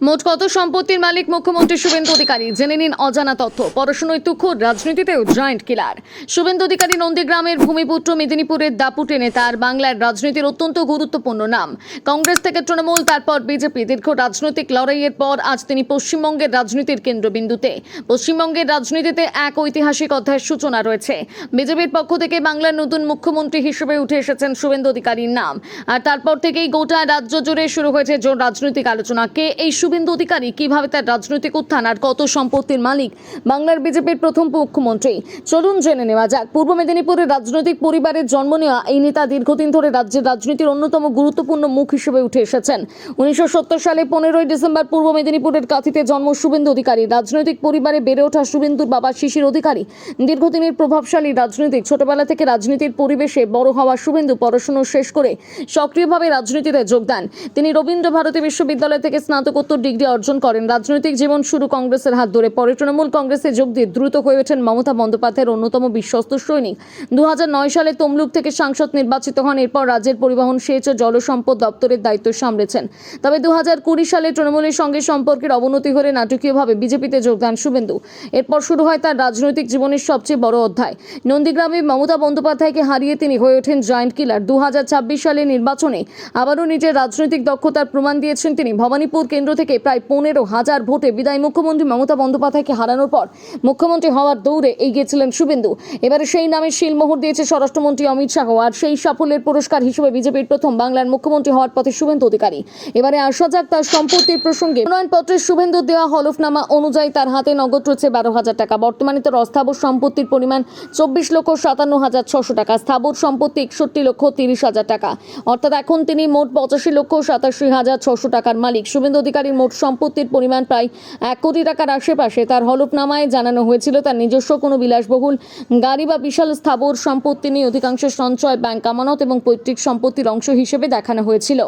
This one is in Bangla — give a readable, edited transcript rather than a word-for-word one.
মোট কত সম্পত্তির মালিক মুখ্যমন্ত্রী শুভেন্দু অধিকারী জেনে নিন অজানা তথ্য। পড়াশোনায় তুখোর, রাজনীতিতেও জয়েন্ট কিলার। শুভেন্দু অধিকারী নন্দীগ্রামের ভূমিপুত্র, মেদিনীপুরের দাপুটে নেতা, আর বাংলার রাজনীতির অত্যন্ত গুরুত্বপূর্ণ নাম। কংগ্রেস থেকে তৃণমূল, তারপর বিজেপি, দীর্ঘ রাজনৈতিক লড়াইয়ের পর আজ তিনি পশ্চিমবঙ্গের রাজনীতির কেন্দ্রবিন্দুতে। পশ্চিমবঙ্গের রাজনীতিতে এক ঐতিহাসিক অধ্যায়ের সূচনা রয়েছে। বিজেপির পক্ষ থেকে বাংলার নতুন মুখ্যমন্ত্রী হিসেবে উঠে এসেছেন শুভেন্দু অধিকারীর নাম। আর তারপর থেকেই গোটা রাজ্য জুড়ে শুরু হয়েছে জোর রাজনৈতিক আলোচনা। কে এই শুভেন্দু অধিকারী, কিভাবে তার রাজনৈতিক উত্থান, আর কত সম্পত্তির মালিক বাংলার বিজেপির প্রথম মুখ্যমন্ত্রী, চলুন জেনে নেওয়া যাক। পূর্ব মেদিনীপুরের রাজনৈতিক পরিবারের জন্ম নেওয়া এই নেতা দীর্ঘদিন ধরে রাজ্যের রাজনীতির অন্যতম গুরুত্বপূর্ণ মুখ হিসেবে উঠে এসেছেন। 1970 সালে 15ই ডিসেম্বর পূর্ব মেদিনীপুরের কাঁথিতে জন্ম শুভেন্দু অধিকারী। রাজনৈতিক পরিবারে বেড়ে ওঠা শুভেন্দুর বাবা শিশির অধিকারী দীর্ঘদিনের প্রভাবশালী রাজনীতিক। ছোটবেলা থেকে রাজনীতির পরিবেশে বড় হওয়া শুভেন্দু পড়াশোনা শেষ করে সক্রিয়ভাবে রাজনীতিতে যোগ দেন। তিনি রবীন্দ্র ভারতী বিশ্ববিদ্যালয় থেকে স্নাতকোত্তর ডিগ্রি অর্জন করেন। রাজনৈতিক জীবন শুরু কংগ্রেসের হাত ধরে, পরে তৃণমূল কংগ্রেসে যোগ দিয়ে দ্রুত হয়ে ওঠেন মমতা বন্দ্যোপাধ্যায়ের অন্যতম বিশ্বস্ত সৈনিক। 2009 সালে তমলুক থেকে সাংসদ নির্বাচিত হন। এরপর রাজ্যের পরিবহন, সেচ ও জলসম্পদ দপ্তরের দায়িত্ব সামলেছেন। তবে 2020 সালে তৃণমূলের সঙ্গে সম্পর্কের অবনতি হলে নাটকীয়ভাবে বিজেপিতে যোগ দেন শুভেন্দু। এরপর শুরু হয় তার রাজনৈতিক জীবনের সবচেয়ে বড় অধ্যায়। নন্দীগ্রামে মমতা বন্দ্যোপাধ্যায়কে হারিয়ে তিনি হয়ে ওঠেন জয়েন্ট কিলার। 2026 সালে নির্বাচনে আবারও নিজের রাজনৈতিক দক্ষতার প্রমাণ দিয়েছেন তিনি। ভবানীপুর কেন্দ্র থেকে প্রায় 15,000 ভোটে বিদায়ী মুখ্যমন্ত্রী মমতা বন্দ্যোপাধ্যায়কে হারানোর পর মুখ্যমন্ত্রী হওয়ার দৌড়ে এগিয়েছিলেন শুভেন্দু। এবারে সেই নামে শিলমোহর দিয়েছে স্বরাষ্ট্রমন্ত্রী অমিত শাহ। আর সেই সাফল্যের পুরস্কার হিসেবে বিজেপির প্রথম বাংলার মুখ্যমন্ত্রী হওয়ার পথে শুভেন্দু অধিকারী। এবারে আসা যাক তার সম্পত্তির প্রসঙ্গে। মনোনয়নপত্রে শুভেন্দুর দেওয়া হলফনামা অনুযায়ী তার হাতে নগদ রয়েছে 12,000 টাকা। বর্তমানে তার অস্থাবর সম্পত্তির পরিমাণ 24,57,600 টাকা। স্থাবর সম্পত্তি 61,30,000 টাকা। অর্থাৎ এখন তিনি মোট 85,87,600 টাকার মালিক। শুভেন্দু অধিকারীর মোট সম্পত্তির পরিমাণ প্রায় 1 কোটি টাকার আশেপাশে। তার হলফনামায় জানানো হয়েছিল তার নিজস্ব কোনো বিলাসবহুল গাড়ি বা বিশাল স্থাবর সম্পত্তি নেই। অধিকাংশ সঞ্চয়, ব্যাংক আমানত এবং পৈতৃক সম্পত্তির অংশ হিসেবে দেখানো হয়েছিল।